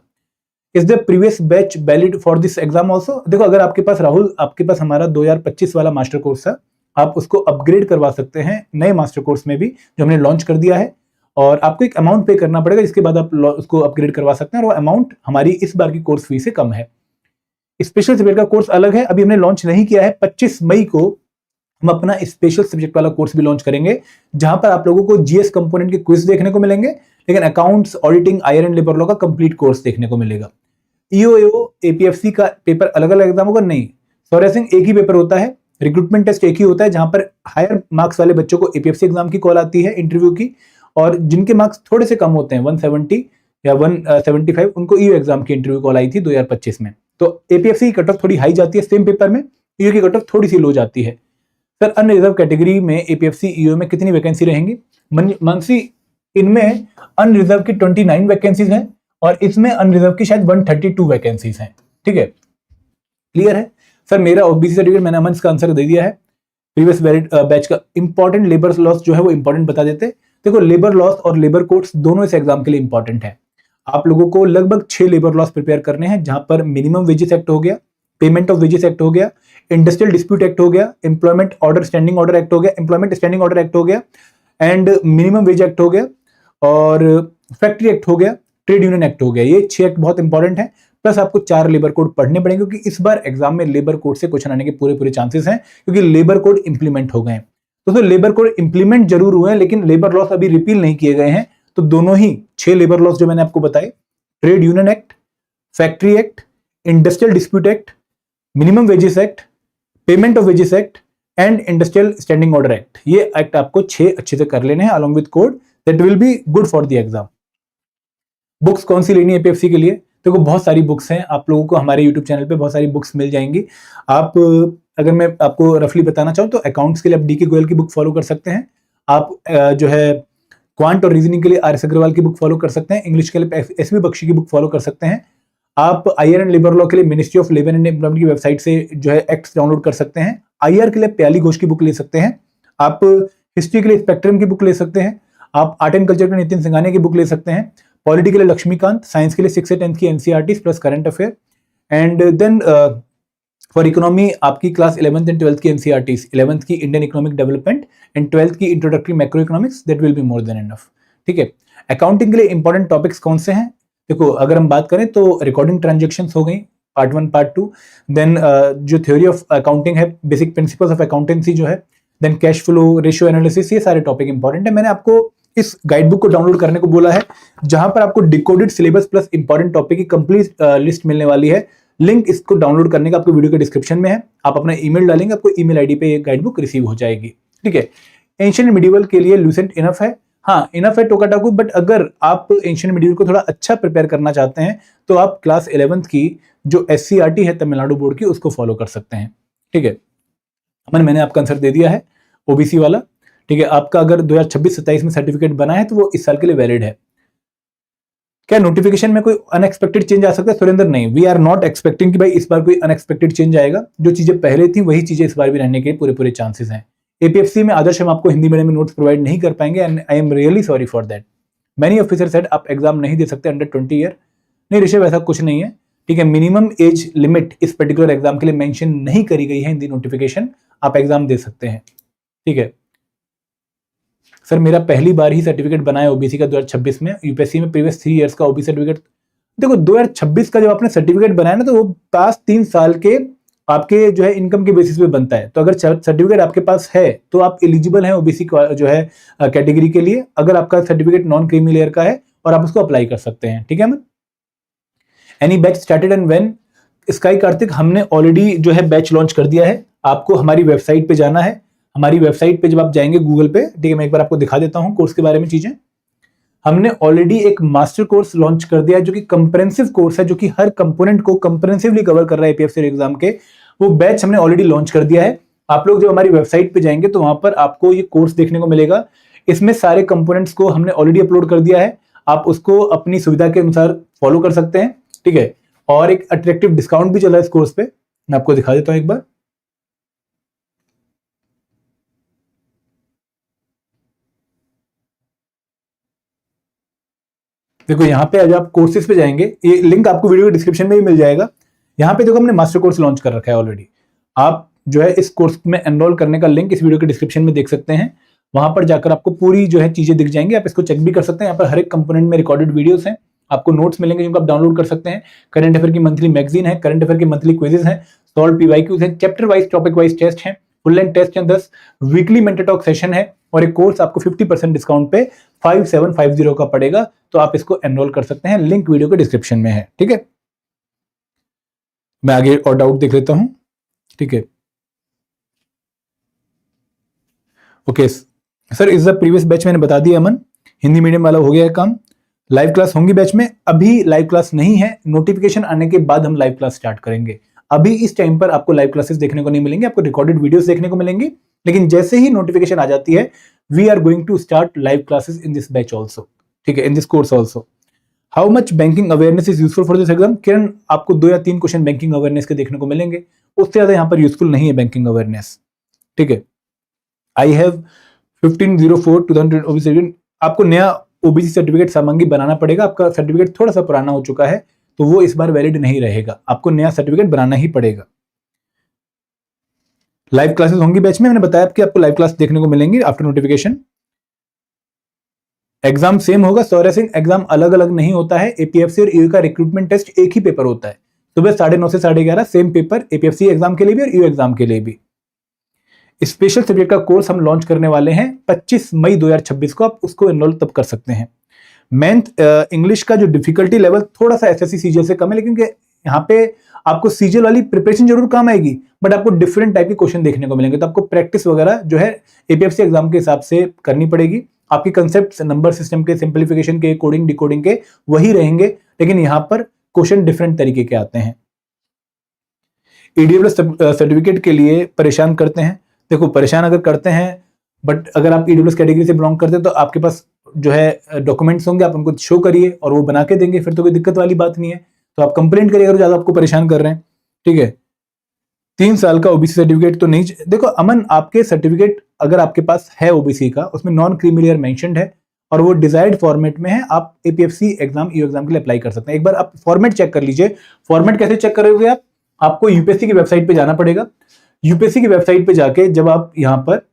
Is the previous batch valid for this exam also? देखो, अगर आपके पास राहुल, आपके पास हमारा 2025 वाला मास्टर कोर्स था, आप उसको अपग्रेड करवा सकते हैं नए मास्टर कोर्स में भी, जो हमने लॉन्च कर दिया है। और आपको एक अमाउंट पे करना पड़ेगा, जिसके बाद आप उसको अपग्रेड करवा सकते हैं, और वो अमाउंट हमारी इस बार की कोर्स फी से कम है। स्पेशल सब्जेक्ट का कोर्स अलग है, अभी हमने लॉन्च नहीं किया है। 25 मई को हम अपना स्पेशल सब्जेक्ट वाला कोर्स भी लॉन्च करेंगे, जहां पर आप लोगों को जीएस कंपोनेंट के क्विज देखने को मिलेंगे, लेकिन accounts, auditing, IR and labour law का कंप्लीट कोर्स देखने को मिलेगा। ईओ एपीएफसी का पेपर अलग अलग एग्जाम होगा? नहीं, सौर्य एक ही पेपर होता है, रिक्रूटमेंट टेस्ट एक ही होता है, जहां पर हायर मार्क्स वाले बच्चों को एपीएफसी एग्जाम की कॉल आती है इंटरव्यू की, और जिनके मार्क्स थोड़े से कम होते हैं 170 या 175, उनको ईओ एग्जाम की इंटरव्यू कॉल आई थी 2025 में। तो एपीएफसी की कट ऑफ थोड़ी हाई जाती है सेम पेपर में, ईओ की कट ऑफ थोड़ी सी लो जाती है। सर अनरिजर्व कैटेगरी में एपीएफसी ईओ में कितनी वैकेंसी रहेंगी? मनसी, इनमें अनरिजर्व की 29 वैकेंसीज हैं, और इसमें अनरिजर्व की शायद 132 वैकेंसीज हैं। ठीक है, क्लियर है? सर मेरा ओबीसी सर्टिफिकेट, मैंने अमन का आंसर दे दिया है। प्रीवियस बैच का इंपॉर्टेंट लेबर लॉस जो है वो इंपॉर्टेंट बता देते। देखो, लेबर लॉस और लेबर कोड्स दोनों इस एग्जाम के लिए इंपॉर्टेंट है। आप लोगों को लगभग 6 लेबर लॉस प्रिपेयर करने हैं, जहां पर मिनिमम वेजेस एक्ट हो गया, पेमेंट ऑफ वेजेस एक्ट हो गया, इंडस्ट्रियल डिस्प्यूट एक्ट हो गया, employment order standing order act हो गया, एम्प्लॉयमेंट स्टैंडिंग ऑर्डर एक्ट हो गया, एंड मिनिमम वेज एक्ट हो गया, और फैक्ट्री एक्ट हो गया, ट्रेड यूनियन एक्ट हो गया। ये 6 एक्ट बहुत इंपॉर्टेंट है। प्लस आपको 4 लेबर कोड पढ़ने पड़ेंगे, क्योंकि इस बार एग्जाम में लेबर कोड से क्वेश्चन आने के पूरे चांसेस हैं, क्योंकि लेबर कोड इंप्लीमेंट हो गए हैं। दोस्तों, लेबर कोड इंप्लीमेंट जरूर हुए हैं, लेकिन लेबर लॉस अभी रिपील नहीं किए गए हैं। तो दोनों ही 6 लेबर लॉस जो मैंने आपको बताए, trade union act, factory act, industrial dispute act, minimum wages act, payment of wages act, and industrial standing order act, ये एक्ट आपको 6 अच्छे से कर लेने हैं along with code, that will be good for the exam. Books कौन सी लेनी है एपीएफसी के लिए? देखो, बहुत सारी बुक्स हैं, आप लोगों को हमारे यूट्यूब चैनल पे बहुत सारी बुक्स मिल जाएंगी। आप, अगर मैं आपको रफली बताना चाहूँ तो अकाउंट्स के लिए आप डीके गोयल की बुक फॉलो कर सकते हैं। आप जो है क्वांट और रीजनिंग के लिए आर एस अग्रवाल की बुक फॉलो कर सकते हैं। इंग्लिश के लिए एसबी बख्शी की बुक फॉलो कर सकते हैं। आप आईआर एंड लेबर लॉ के लिए ministry of labour and employment की वेबसाइट से जो है एक्ट्स डाउनलोड कर सकते हैं। आईआर के लिए प्याली घोष की बुक ले सकते हैं। आप हिस्ट्री के लिए स्पेक्ट्रम की बुक ले सकते हैं। आप आर्ट एंड कल्चर के लिए नितिन सिंघानिया की बुक ले सकते हैं। पॉलिटी के लिए लक्ष्मीकांत, साइंस के लिए 6 से 10th की NCERT plus current affair, and then for economy आपकी क्लास 11th एंड 12th की एनसीईआरटी, 11th की Indian economic development and 12th की introductory macro economics, that will be more than enough. ठीक है, अकाउंटिंग के लिए इंपॉर्टेंट टॉपिक्स कौन से हैं? देखो, अगर हम बात करें तो रिकॉर्डिंग ट्रांजेक्शंस हो गई, पार्ट 1 पार्ट 2, देन जो थ्योरी ऑफ अकाउंटिंग है, बेसिक प्रिंसिपल्स ऑफ अकाउंटेंसी जो है, then cash flow, ratio analysis, ये सारे टॉपिक इंपॉर्टेंट है। मैंने आपको इस गाइड बुक को डाउनलोड करने को बोला है, जहां पर आपको decoded syllabus plus important topic की कंप्लीट लिस्ट मिलने वाली है। लिंक इसको डाउनलोड करने का आपको वीडियो के डिस्क्रिप्शन में है। आप अपना ईमेल डालेंगे, आपको ईमेल आईडी पे ये गाइड बुक रिसीव हो जाएगी। ठीक है, एंशिएंट मिडिवल के लिए लूसेंट इनफ है, हाँ इनफ है टोकाटाकू, बट अगर आप एंशिएंट मिडिवल को थोड़ा अच्छा प्रिपेयर करना चाहते हैं तो आप क्लास 11th की जो एससीईआरटी है तमिलनाडु बोर्ड की, उसको फॉलो कर सकते हैं। ठीक है, मैंने आपका आंसर दे दिया है ओबीसी वाला। ठीक है, आपका अगर 2026-27 में सर्टिफिकेट बना है तो वो इस साल के लिए वैलिड है। क्या नोटिफिकेशन में कोई अनएक्सपेक्टेड चेंज आ सकता है? सुरेंद्र, नहीं, वी आर नॉट एक्सपेक्टिंग कि भाई इस बार कोई अनएक्सपेक्टेड चेंज आएगा। जो चीजें पहले थी वही चीजें इस बार भी रहने के पूरे चांसेस हैं। एपीएफसी में आदर्श हम आपको हिंदी मीडियम में नोट्स प्रोवाइड नहीं कर पाएंगे, and I am really sorry for that. Many officer said आप एग्जाम नहीं दे सकते अंडर 20 ईयर। नहीं ऋषभ, ऐसा कुछ नहीं है। ठीक है, मिनिमम एज लिमिट इस पर्टिकुलर एग्जाम के लिए मेंशन नहीं करी गई है इन दी नोटिफिकेशन, आप एग्जाम दे सकते हैं। ठीक है सर, मेरा पहली बार ही सर्टिफिकेट बना है ओबीसी का 2026 में, यूपीएससी में प्रीवियस 3 इयर्स का ओबीसी सर्टिफिकेट। देखो 2026 का जब आपने सर्टिफिकेट बनाया ना, तो वो पास 3 साल के आपके जो है इनकम के बेसिस पे बनता है। तो अगर सर्टिफिकेट आपके पास है तो आप एलिजिबल हैं ओबीसी जो है कैटेगरी के लिए, अगर आपका सर्टिफिकेट नॉन क्रीमी लेयर का है, और आप उसको अप्लाई कर सकते हैं। ठीक है ma'am, any batch started and when? Sky Kartik, हमने ऑलरेडी जो है बैच लॉन्च कर दिया है। आपको हमारी वेबसाइट पे जाना है। हमारी वेबसाइट पे जब आप जाएंगे गूगल पे, ठीक है, मैं एक बार आपको दिखा देता हूं कोर्स के बारे में चीजें। हमने ऑलरेडी एक मास्टर कोर्स लॉन्च कर दिया है, जो कि कंप्रेहेंसिव कोर्स है, जो कि हर कंपोनेंट को कंप्रेहेंसिवली कवर कर रहा है एपीएफसी एग्जाम के। वो बैच हमने ऑलरेडी लॉन्च कर दिया है। आप लोग जब हमारी वेबसाइट पे जाएंगे तो वहां पर आपको ये कोर्स देखने को मिलेगा। इसमें सारे कंपोनेंट्स को हमने ऑलरेडी अपलोड कर दिया है, आप उसको अपनी सुविधा के अनुसार फॉलो कर सकते हैं, ठीक है। और एक अट्रैक्टिव डिस्काउंट भी चला है इस कोर्स पे, मैं आपको दिखा देता हूं एक बार। देखो यहाँ पे आज आप कोर्सेज पे जाएंगे, ये लिंक आपको वीडियो के डिस्क्रिप्शन में ही मिल जाएगा। यहाँ पे देखो हमने मास्टर कोर्स लॉन्च कर रखा है ऑलरेडी। आप जो है इस कोर्स में एनरोल करने का लिंक इस वीडियो के डिस्क्रिप्शन में देख सकते हैं। वहां पर जाकर आपको पूरी जो है चीजें दिख जाएंगी, आप इसको चेक भी कर सकते हैं। यहाँ पर हर एक कंपोनेंट में रिकॉर्डेड वीडियोस हैं, आपको नोट्स मिलेंगे जिनको आप डाउनलोड कर सकते हैं। करंट अफेयर की मंथली मैगजीन है, करंट अफेयर के मंथली क्विजेस हैं, सॉल्व पीवाईक्यूज हैं, chapter wise topic wise test हैं, फुल लेंथ टेस्ट हैं 10, वीकली मेंटर टॉक सेशन है, और एक कोर्स आपको 50% डिस्काउंट पे 5750 का पड़ेगा। तो आप इसको एनरोल कर सकते हैं, लिंक वीडियो के डिस्क्रिप्शन में है, ठीक है। मैं आगे और डाउट देख लेता हूं, ठीक है। ओके सर, इस प्रीवियस बैच मैंने बता दिया अमन, हिंदी मीडियम वाला हो गया है काम। लाइव क्लास होंगी बैच में, अभी लाइव क्लास नहीं है, नोटिफिकेशन आने के बाद हम लाइव क्लास स्टार्ट करेंगे। अभी इस टाइम पर आपको लाइव क्लासेस देखने को नहीं मिलेंगे, आपको रिकॉर्डेड वीडियोस देखने को मिलेंगी, लेकिन जैसे ही नोटिफिकेशन आ जाती है we are going to start live classes in this batch also, ठीक है, in this course also. How much banking awareness is useful for this exam? Kiran, आपको 2 या 3 क्वेश्चन बैंकिंग अवेयरनेस के देखने को मिलेंगे, उससे ज्यादा यहाँ पर यूजफुल नहीं है बैंकिंग अवेयरनेस, ठीक है। आई हैव 1504 2020, आपको नया ओबीसी सर्टिफिकेट सामंगी बनाना पड़ेगा। आपका सर्टिफिकेट थोड़ा सा पुराना हो चुका है, तो वो इस बार वैलिड नहीं रहेगा, आपको नया सर्टिफिकेट बनाना ही पड़ेगा। लाइव क्लासेस होंगी बैच में, मैंने बताया कि आपको लाइव क्लास देखने को मिलेंगी आफ्टर नोटिफिकेशन। एग्जाम सेम होगा सौर्य सिंह, एग्जाम अलग अलग नहीं होता है। एपीएफसी और ईयू का रिक्रूटमेंट टेस्ट एक ही पेपर होता है, सुबह 9:30 से 11:30 सेम पेपर, एपीएफसी एग्जाम के लिए भी और ईयू एग्जाम के लिए भी। स्पेशल सब्जेक्ट का कोर्स हम लॉन्च करने वाले हैं 25 मई 2026 को, आप उसको एनरोल तब कर सकते हैं। मैथ इंग्लिश का जो डिफिकल्टी लेवल थोड़ा सा एसएससी सीजीएल से कम है, लेकिन यहाँ पे आपको सीजीएल वाली प्रिपरेशन जरूर काम आएगी, बट आपको डिफरेंट टाइप के क्वेश्चन देखने को मिलेंगे, तो आपको प्रैक्टिस वगैरह जो है एपीएफसी एग्जाम के हिसाब से करनी पड़ेगी। आपकी कंसेप्ट नंबर सिस्टम के, सिंप्लीफिकेशन के, कोडिंग डिकोडिंग के वही रहेंगे, लेकिन यहाँ पर क्वेश्चन डिफरेंट तरीके के आते हैं। ईडब्ल्यूएस सर्टिफिकेट के लिए परेशान करते हैं, देखो परेशान अगर करते हैं, बट अगर आप ईडब्ल्यूएस कैटेगरी से बिलोंग करते हैं तो आपके पास जो है डॉक्यूमेंट्स होंगे, आप उनको शो करिए और वो बना के देंगे, फिर तो कोई दिक्कत वाली बात नहीं है। तो आप कंप्लेंट करिए अगर ज्यादा आपको परेशान कर रहे हैं, ठीक है। 3 साल का ओबीसी सर्टिफिकेट तो नहीं, देखो अमन, आपके सर्टिफिकेट अगर आपके पास है ओबीसी का, उसमें नॉन क्रीमी लेयर मेंशन्ड है और वो डिजायर्ड फॉर्मेट में है, आप एपीएफसी एग्जाम, ईयू एग्जाम के लिए अप्लाई कर सकते हैं। एक बार आप फॉर्मेट चेक कर लीजिए। फॉर्मेट कैसे चेक करोगे आप? आपको यूपीएससी की वेबसाइट पे जाना पड़ेगा। यूपीएससी की वेबसाइट पे जाके जब आप यहाँ पर,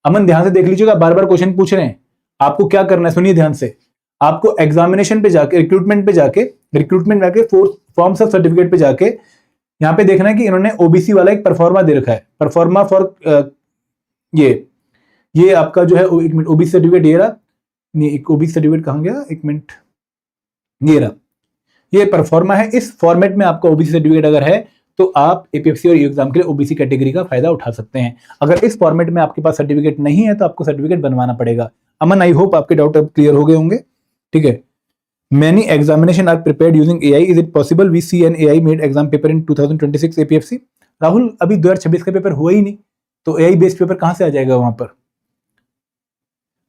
अमन ध्यान से देख लीजिएगा, बार बार क्वेश्चन पूछ रहे हैं, आपको क्या करना है सुनिए ध्यान से। आपको एग्जामिनेशन पे जाके, रिक्रूटमेंट में जाके फॉर्म्स ऑफ सर्टिफिकेट पे जाके यहाँ पे देखना है कि इन्होंने ओबीसी वाला एक परफॉर्मा दे रखा है, परफॉर्मा फॉर ये आपका जो है ओबीसी सर्टिफिकेट, ये रहा नहीं, एक ओबीसी सर्टिफिकेट कहाँ गया, एक मिनट, ये रहा, ये परफॉर्मा है। इस फॉर्मेट में आपका ओबीसी सर्टिफिकेट अगर है तो आप एपीएफसी और ईयू एग्जाम के लिए ओबीसी कैटेगरी का फायदा उठा सकते हैं। अगर इस फॉर्मेट में आपके पास सर्टिफिकेट नहीं है तो आपको सर्टिफिकेट बनवाना पड़ेगा। अमन, आई होप आपके डाउट अब क्लियर हो गए होंगे, ठीक है। Many examination are prepared using AI. Is it possible we see an AI made exam paper in 2026 APFC? Rahul, अभी 2026 का पेपर हुआ ही नहीं, तो AI बेस्ड पेपर कहां से आ जाएगा वहां पर?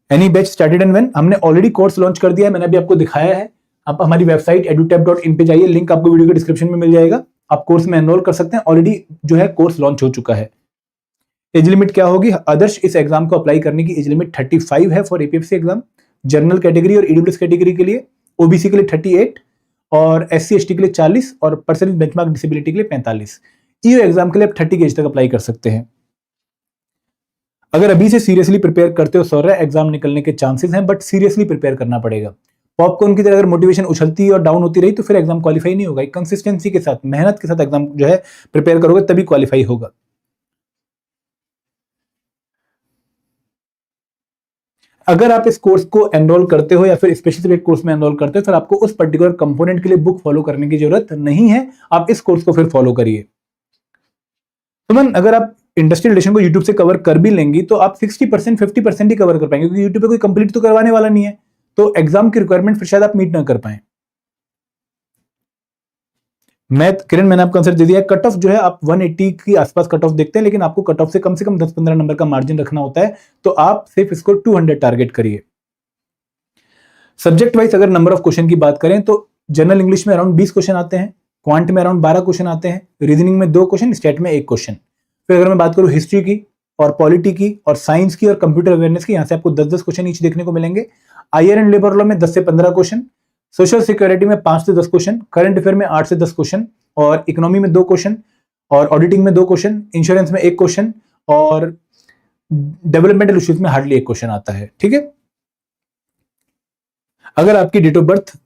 Any batch started and when? हमने ऑलरेडी कोर्स लॉन्च कर दिया है, मैंने अभी आपको दिखाया है। आप हमारी वेबसाइट edutap.in पे जाइए, लिंक आपको वीडियो के डिस्क्रिप्शन में मिल जाएगा, आप कोर्स में एनरोल कर सकते हैं। ऑलरेडी जो है कोर्स लॉन्च हो चुका है। एज लिमिट क्या होगी आदर्श? इस एग्जाम को अप्लाई करने की एज लिमिट 35 है for APFC exam, general category और ईडब्ल्यूएस कैटेगरी के लिए, ओबीसी के लिए 38 और एससी एसटी के लिए 40 और परसेंटेज बेंचमार्क डिसेबिलिटी के लिए 45। ईयू एग्जाम के लिए आप 30 एज तक अप्लाई कर सकते हैं। अगर अभी से सीरियसली प्रिपेयर करते हो सौर्य, एग्जाम निकलने के चांसेस हैं, बट सीरियसली प्रिपेयर करना पड़ेगा। पॉपकॉर्न की तरह अगर मोटिवेशन उछलती और डाउन होती रही तो फिर एग्जाम क्वालिफाई नहीं होगा। कंसिस्टेंसी के साथ, मेहनत के साथ एग्जाम जो है प्रिपेयर करोगे तभी क्वालिफाई होगा। अगर आप इस कोर्स को एनरोल करते हो या फिर स्पेशल सब्जेक्ट कोर्स में एनरोल करते हो, फिर आपको उस पर्टिकुलर कंपोनेंट के लिए बुक फॉलो करने की जरूरत नहीं है, आप इस कोर्स को फिर फॉलो करिए। सुमन, अगर आप इंडस्ट्रियल रिलेशन को यूट्यूब से कवर कर भी लेंगी तो आप 60% 50% ही कवर कर पाएंगे, क्योंकि यूट्यूब पे कोई कंप्लीट तो करवाने वाला नहीं है, तो एग्जाम की रिक्वायरमेंट फिर शायद आप मीट ना कर पाए। किरण मैंने आपको आंसर दे दिया है। कट ऑफ जो है आप 180 के आसपास कट ऑफ देखते हैं, लेकिन आपको कट ऑफ से कम 10-15 नंबर का मार्जिन रखना होता है, तो आप सिर्फ इसको 200 टारगेट करिए। सब्जेक्ट वाइज अगर नंबर ऑफ क्वेश्चन की बात करें तो जनरल इंग्लिश में अराउंड 20 क्वेश्चन आते हैं, क्वांट में अराउंड 12 क्वेश्चन आते हैं, रीजनिंग में 2 क्वेश्चन, स्टेट में 1 क्वेश्चन। फिर अगर मैं बात करूं हिस्ट्री की और पॉलिटी की और साइंस की और कंप्यूटर अवेयरनेस की, यहां से आपको 10-10 क्वेश्चन ईच देखने को मिलेंगे। आईआर एंड लेबर लॉ में 10 से 15 क्वेश्चन, सोशल सिक्योरिटी में 5 से 10 क्वेश्चन, करंट अफेयर में 8 से 10 क्वेश्चन, और इकोनॉमी में 2 क्वेश्चन, और ऑडिटिंग में 2 क्वेश्चन, इंश्योरेंस में 1 क्वेश्चन, और डेवलपमेंटल इश्यूज में हार्डली 1 क्वेश्चन आता है। ठीक है, अगर आपकी डेट ऑफ बर्थ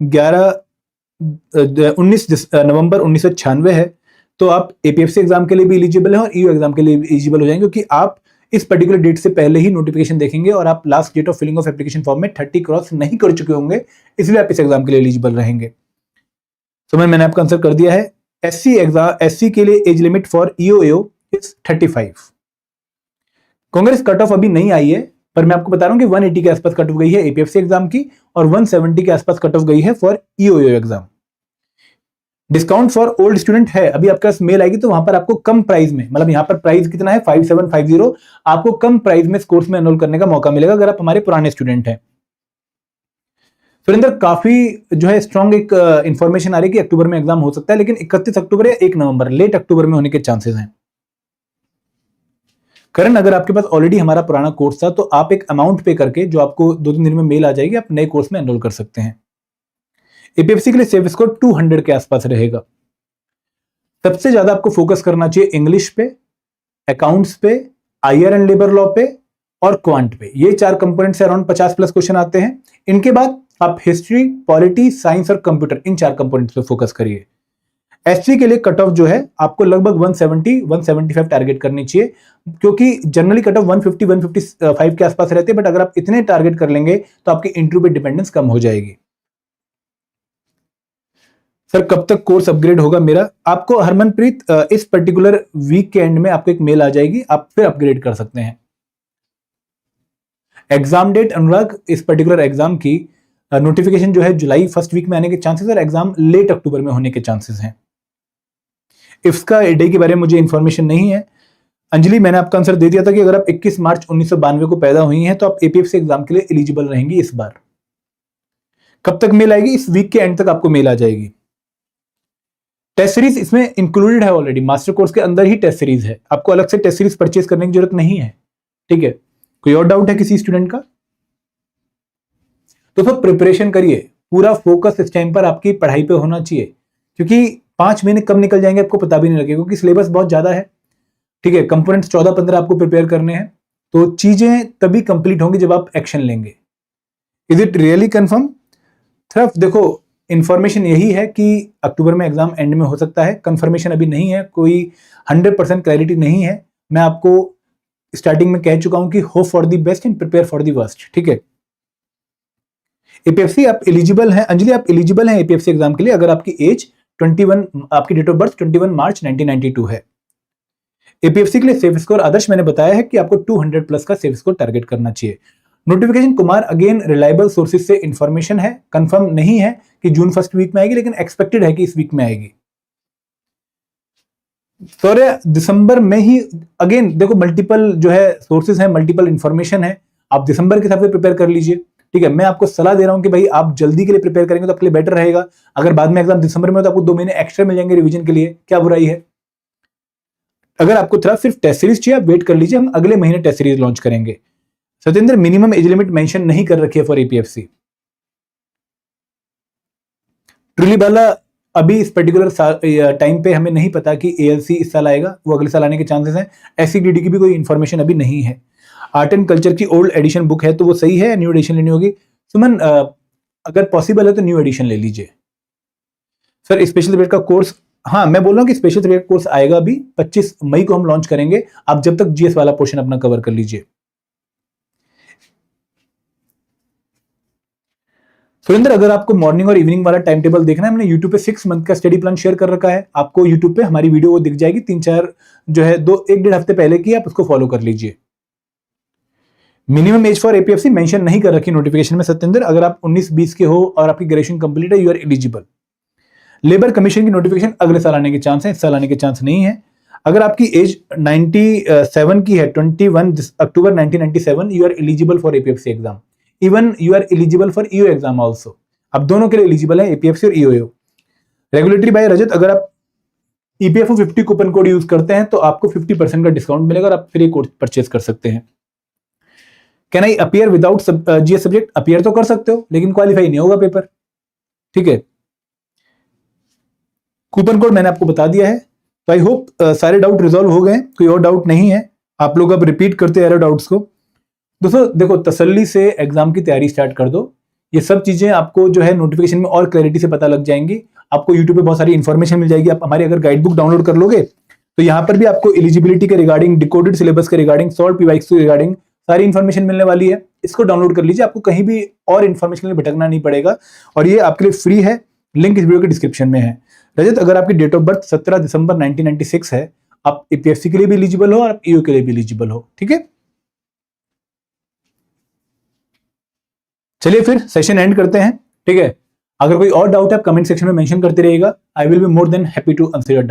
19 नवंबर 1996 है तो आप एपीएफसी एग्जाम के लिए भी एलिजिबल है और ईयू एग्जाम के लिए भी एलिजिबल हो जाएंगे, क्योंकि आप इस पर्टिकुलर डेट से पहले ही नोटिफिकेशन देखेंगे और आप last date of filling of application form में 30 क्रॉस नहीं कर चुके होंगे, इसलिए आप इस एग्जाम के लिए एलिजिबल रहेंगे। तो मैंने आपका आंसर कर दिया है। एससी के लिए age limit for EO is 35। कांग्रेस कट ऑफ अभी नहीं आई है, पर मैं आपको बता रहा हूं कि 180 के आसपास कट ऑफ गई है एपीएफसी एग्जाम की और 170 के आसपास कट ऑफ गई है for EO exam. Discount for old student है, अभी आपके पास मेल आएगी तो वहां पर आपको कम प्राइस में, मतलब यहां पर प्राइस कितना है 5750, आपको कम प्राइस में इस कोर्स में एनरोल करने का मौका मिलेगा अगर आप हमारे पुराने स्टूडेंट हैं। सुरेंद्र, काफी जो है स्ट्रॉन्ग एक इंफॉर्मेशन आ रही है कि अक्टूबर में एग्जाम हो सकता है, लेकिन 31 अक्टूबर या 1 नवंबर, लेट अक्टूबर में होने के चांसेस हैं। करण, अगर आपके पास ऑलरेडी हमारा पुराना कोर्स था तो आप एक अमाउंट पे करके, जो आपको 2-3 दिन में मेल आ जाएगी, आप नए कोर्स में एनरोल कर सकते हैं। एपीएफसी के लिए सेफ स्कोर 200 के आसपास रहेगा। सबसे ज्यादा आपको फोकस करना चाहिए इंग्लिश पे, अकाउंट्स पे, आईआर एंड लेबर लॉ पे और क्वांट पे। ये 4 कंपोनेंट से अराउंड 50+ क्वेश्चन आते हैं। इनके बाद आप हिस्ट्री, पॉलिटी, साइंस और कंप्यूटर, इन 4 कंपोनेंट्स पे फोकस करिए। एससी के लिए कट ऑफ जो है आपको लगभग 170-175 टारगेट करनी चाहिए, क्योंकि जनरली कट ऑफ 150-155 के आसपास रहते हैं, बट अगर आप इतने टारगेट कर लेंगे तो आपकी इंटरव्यू पे डिपेंडेंस कम हो जाएगी। सर, कब तक कोर्स अपग्रेड होगा मेरा? आपको हरमनप्रीत इस पर्टिकुलर वीक के एंड में आपको एक मेल आ जाएगी, आप फिर अपग्रेड कर सकते हैं। एग्जाम डेट अनुराग, इस पर्टिकुलर एग्जाम की नोटिफिकेशन जो है जुलाई फर्स्ट वीक में आने के चांसेस और एग्जाम लेट अक्टूबर में होने के चांसेस हैं। इसका डे के बारे में मुझे इंफॉर्मेशन नहीं है। अंजलि, मैंने आपका आंसर दे दिया था कि अगर आप 21 मार्च 1992 को पैदा हुई हैं तो आप एपीएफसी एग्जाम के लिए एलिजिबल रहेंगी इस बार। कब तक मेल आएगी? इस वीक के एंड तक आपको मेल आ जाएगी। टेस्ट सीरीज इसमें इंक्लूडेड है ऑलरेडी, मास्टर कोर्स के अंदर ही टेस्ट सीरीज है, आपको अलग से टेस्ट सीरीज परचेज करने की जरूरत नहीं है। ठीक है, कोई और डाउट है किसी स्टूडेंट का? तो सब प्रिपरेशन करिए, पूरा फोकस इस टाइम पर आपकी पढ़ाई पे होना चाहिए, क्योंकि 5 महीने कब निकल जाएंगे आपको पता भी नहीं लगेगा, क्योंकि सिलेबस बहुत ज्यादा है। ठीक है, कंपोनेंट्स 14-15 आपको प्रिपेयर करने हैं, तो चीजें तभी कंप्लीट होंगी जब आप एक्शन लेंगे। Is it really confirm? सिर्फ देखो, इंफॉर्मेशन यही है कि अक्टूबर में एग्जाम एंड में हो सकता है, कंफर्मेशन अभी नहीं है, कोई 100% क्लैरिटी नहीं है। मैं आपको स्टार्टिंग में कह चुका हूं कि hope for the best and prepare for the worst. ठीक है, एपीएफसी आप एलिजिबल हैं। अंजलि, आप एलिजिबल हैं एपीएफसी एग्जाम के लिए अगर आपकी एज 21, आपकी डेट ऑफ बर्थ 21 मार्च 1992 है। एपीएफसी के लिए सेफ स्कोर आदर्श मैंने बताया है कि आपको 200+ का सेफ स्कोर टारगेट करना चाहिए। Notification Kumar, again reliable sources से इंफॉर्मेशन है, कंफर्म नहीं है कि जून फर्स्ट वीक में आएगी, लेकिन एक्सपेक्टेड है कि इस वीक में आएगी। सॉरी, दिसंबर में ही, अगेन देखो मल्टीपल जो है सोर्सेज है, मल्टीपल इंफॉर्मेशन है, आप दिसंबर के हिसाब से प्रिपेयर कर लीजिए। ठीक है, मैं आपको सलाह दे रहा हूं कि भाई आप जल्दी के लिए प्रिपेयर करेंगे तो आपके लिए बेटर रहेगा। अगर बाद में एग्जाम दिसंबर में हो तो आपको 2 महीने एक्स्ट्रा मिल जाएंगे रिवीजन के लिए, क्या बुराई है? अगर आपको थोड़ा सिर्फ टेस्ट सीरीज चाहिए, आप वेट कर लीजिए, हम अगले महीने टेस्ट सीरीज लॉन्च करेंगे। Satyendra, minimum age limit mention नहीं कर रखी है फॉर एपीएफसी। ट्रूली बाला, अभी इस पर्टिकुलर टाइम पे हमें नहीं पता कि एएलसी इस साल आएगा, वो अगले साल आने के चांसेस हैं। एससीडीडी की भी कोई इंफॉर्मेशन अभी नहीं है। आर्ट एंड कल्चर की ओल्ड एडिशन बुक है तो वो सही है, न्यू एडिशन लेनी होगी। सुमन, अगर पॉसिबल है तो न्यू एडिशन ले लीजिए। सर, स्पेशल सब्जेक्ट का कोर्स, हाँ मैं बोल रहा हूँ कि स्पेशल सब्जेक्ट कोर्स आएगा अभी 25 मई को हम लॉन्च करेंगे, आप जब तक जीएस वाला पोर्शन अपना कवर कर लीजिए। सुरेंद्र, अगर आपको मॉर्निंग और इवनिंग वाला टाइम टेबल देखना है, मैंने यूट्यूब पे 6 मंथ का स्टडी प्लान शेयर कर रखा है, आपको यूट्यूब पे हमारी वीडियो वो दिख जाएगी, 3-4 जो है 1-1.5 हफ्ते पहले की, आप उसको फॉलो कर लीजिए। Minimum age for APFC mention नहीं कर रखी नोटिफिकेशन में सत्येंद्र, अगर आप 19-20 के हो और आपकी ग्रेजुएशन कंप्लीट है, you are eligible. Labour commission की नोटिफिकेशन अगले साल आने के चांस है, इस साल आने के चांस नहीं है। अगर आपकी एज 97 की है, 21 October 1997, you are eligible for APFC exam. Even you are eligible for EO exam also. आप दोनों के लिए एलिजिबल है, एपीएफसी और ईओ। रेगुलेटरी बाय रजत, अगर आप ईपीएफओ 50 कूपन कोड यूज करते हैं तो आपको 50% का डिस्काउंट मिलेगा और आप फ्री कोड परचेज कर सकते हैं। Can I appear without GS subject? Appear तो कर सकते हो लेकिन क्वालिफाई नहीं होगा पेपर, ठीक है। कूपन कोड मैंने आपको बता दिया है, तो आई होप सारे डाउट रिजॉल्व हो गए, कोई और डाउट नहीं है। आप लोग अब रिपीट करते रहो डाउट्स को। दोस्तों देखो, तसल्ली से एग्जाम की तैयारी स्टार्ट कर दो। ये सब चीजें आपको जो है नोटिफिकेशन में और क्लैरिटी से पता लग जाएंगी। आपको यूट्यूब पे बहुत सारी इन्फॉर्मेशन मिल जाएगी। आप हमारी अगर गाइड बुक डाउनलोड कर लोगे तो यहाँ पर भी आपको एलिजिबिलिटी के रिगार्डिंग, डिकोडेड सिलेबस के रिगार्डिंग, सॉल्व पीवाईक्यू के रिगार्डिंग सारी इन्फॉर्मेशन मिलने वाली है। इसको डाउनलोड कर लीजिए, आपको कहीं भी और इन्फॉर्मेशन में भटकना नहीं पड़ेगा और ये आपके लिए फ्री है। लिंक इस वीडियो के डिस्क्रिप्शन में है। रजत, अगर आपकी डेट ऑफ बर्थ 17 दिसंबर 1996 है, आप एपीएफसी के लिए भी एलिजिबल हो और आप ईओ के लिए भी एलिजिबल हो, ठीक है। चलिए फिर सेशन एंड करते हैं, ठीक है। अगर कोई और डाउट है आप कमेंट सेक्शन में मेंशन करते रहिएगा। I will be more than happy to answer your doubt.